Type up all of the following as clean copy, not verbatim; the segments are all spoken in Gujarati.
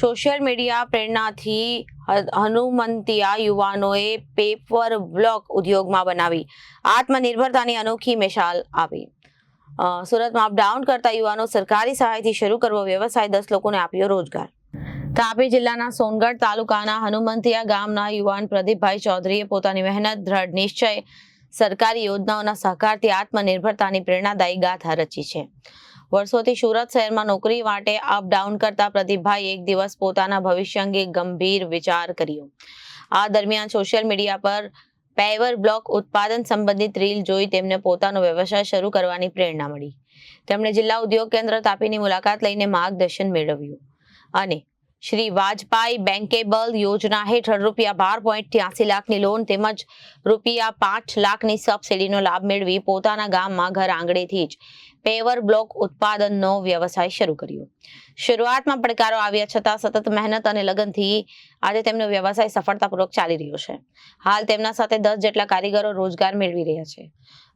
સોશિયલ મીડિયા પ્રેરણાથી હનુમંતિયા યુવાનોએ પેપર બ્લોક ઉદ્યોગમાં બનાવી આત્મનિર્ભરતાની અનોખી મિસાલ આપી। સુરતમાં અપડાઉન કરતા યુવાનો સરકારી સહાયથી શરૂ કરવો વ્યવસાય 10 લોકોને આપ્યો રોજગાર। તાપી જિલ્લાના સોનગઢ તાલુકાના હનુમંતિયા ગામના યુવાન પ્રદીપભાઈ ચૌધરીએ પોતાની મહેનત, દ્રઢ નિશ્ચય, સરકારી યોજનાઓના સહકારથી આત્મનિર્ભરતાની પ્રેરણાદાયી ગાથા રચી છે। વર્ષોથી સુરત શહેરમાં નોકરી માટે અપડાઉન કરતા પ્રદીપભાઈ એક દિવસ પોતાના ભવિષ્ય અંગે ગંભીર વિચાર કર્યો। આ દરમિયાન સોશિયલ મીડિયા પર પેવર બ્લોક ઉત્પાદન સંબંધિત રીલ જોઈ તેમને પોતાનો વ્યવસાય શરૂ કરવાની પ્રેરણા મળી। તેમણે જિલ્લા ઉદ્યોગ કેન્દ્ર તાપીની મુલાકાત લઈને માર્ગદર્શન મેળવ્યું અને શ્રી વાજપાઈ બેન્કેબલ યોજના હેઠળ ₹12.83 લાખની લોન તેમજ ₹5 લાખની સબસિડીનો લાભ મેળવી પોતાના ગામમાં ઘર આંગણેથી જ પેવર બ્લોક ઉત્પાદનનો વ્યવસાય શરૂ કર્યો। શરૂઆતમાં પડકારો આવ્યા છતાં સતત મહેનત અને લગનથી આજે તેમનો વ્યવસાય સફળતાપૂર્વક ચાલી રહ્યો છે। હાલ તેમના સાથે 10 જેટલા કારીગરો રોજગાર મેળવી રહ્યા છે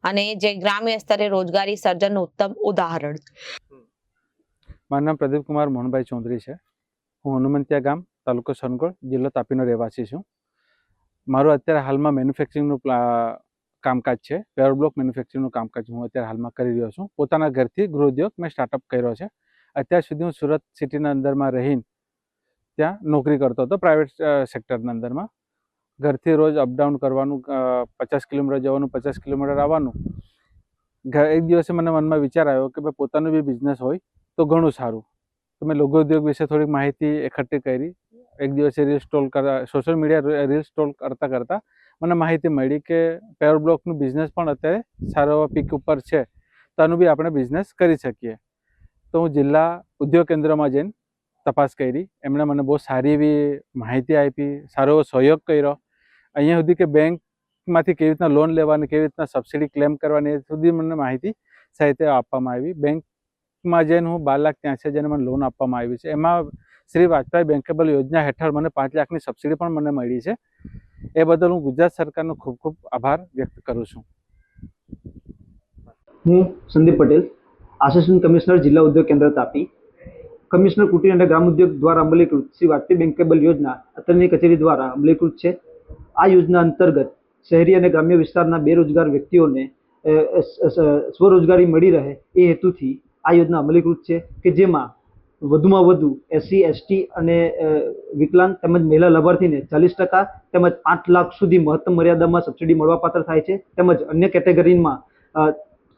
અને જે ગ્રામ્ય સ્તરે રોજગારી સર્જનનું ઉત્તમ ઉદાહરણ છે। મારું નામ પ્રદીપ કુમાર મોહનભાઈ ચૌધરી છે। હું હનુમંતિયા ગામ, તાલુકો સોનગઢ, જિલ્લો તાપીનો રહેવાસી છું। મારું અત્યારે હાલમાં મેન્યુફેક્ચરિંગનું કામકાજ છે। પેવર બ્લોક મેન્યુફેક્ચરિંગનું કામકાજ હું અત્યારે હાલમાં કરી રહ્યો છું। પોતાના ઘરથી ગૃહ ઉદ્યોગ મેં સ્ટાર્ટઅપ કર્યો છે। અત્યાર સુધી હું સુરત સિટીના અંદરમાં રહીને ત્યાં નોકરી કરતો હતો, પ્રાઇવેટ સેક્ટરના અંદરમાં। ઘરથી રોજ અપડાઉન કરવાનું, 50 કિલોમીટર જવાનું, 50 કિલોમીટર આવવાનું। એક દિવસે મને મનમાં વિચાર આવ્યો કે ભાઈ પોતાનું બી બિઝનેસ હોય તો ઘણું સારું। તો મેં લઘુ ઉદ્યોગ વિશે થોડીક માહિતી એકઠી કરી। એક દિવસે સોશિયલ મીડિયા રીલ સ્ટોલ કરતાં મને માહિતી મળી કે પેવર બ્લોકનું બિઝનેસ પણ અત્યારે સારો એવો પીક ઉપર છે, તો આનું બી આપણે બિઝનેસ કરી શકીએ। તો હું જિલ્લા ઉદ્યોગ કેન્દ્રમાં જઈને તપાસ કરી। એમણે મને બહુ સારી એવી માહિતી આપી, સારો એવો સહયોગ કર્યો। અહીંયા સુધી કે બેંકમાંથી કેવી રીતના લોન લેવાની, કેવી રીતના સબસિડી ક્લેમ કરવાની, એ સુધી મને માહિતી સાહિત્ય આપવામાં આવી। બેંકમાં જઈને હું 12,83,000 મને લોન આપવામાં આવી છે। એમાં શ્રી વાજપાઈ બેન્કેબલ યોજના હેઠળ મને 5 લાખની સબસિડી પણ મને મળી છે। એ બદલ હું ગુજરાત સરકારનો ખૂબ ખૂબ આભાર વ્યક્ત કરું છું। હું સંદીપ પટેલ, આસિસ્ટન્ટ કમિશનર, જિલ્લા ઉદ્યોગ કેન્દ્ર તાપી। કમિશનર કુટીર અને ગ્રામ ઉદ્યોગ દ્વારા અમલીકૃત શ્રી વાજપેયી બેન્કેબલ યોજના અત્રેની કચેરી દ્વારા અમલીકૃત છે। આ યોજના અંતર્ગત શહેરી અને ગ્રામ્ય વિસ્તારના બેરોજગાર વ્યક્તિઓને સ્વરોજગારી મળી રહે એ હેતુથી આ યોજના અમલીકૃત છે કે જેમાં વધુમાં વધુ SC, ST અને વિકલાંગ તેમજ મહિલા લાભાર્થીને 40% તેમજ 5 લાખ સુધી મહત્તમ મર્યાદામાં સબસિડી મળવાપાત્ર થાય છે। તેમજ અન્ય કેટેગરીમાં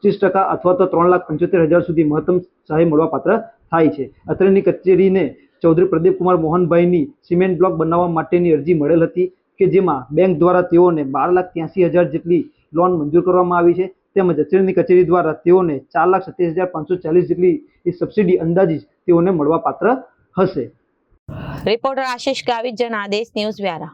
25% અથવા તો 3,75,000 સુધી મહત્તમ સહાય મળવાપાત્ર થાય છે। અત્રેની કચેરીને ચૌધરી પ્રદીપકુમાર મોહનભાઈની સિમેન્ટ બ્લોક બનાવવા માટેની અરજી મળેલ હતી કે જેમાં બેંક દ્વારા તેઓને 12,83,000 જેટલી લોન મંજૂર કરવામાં આવી છે। તેમજ અત્રેની કચેરી દ્વારા તેઓને 4,27,540 જેટલી સબસિડી અંદાજિત તેઓને મળવાપાત્ર હશે। Reporter Ashish Gavit, Janadesh news Vyara.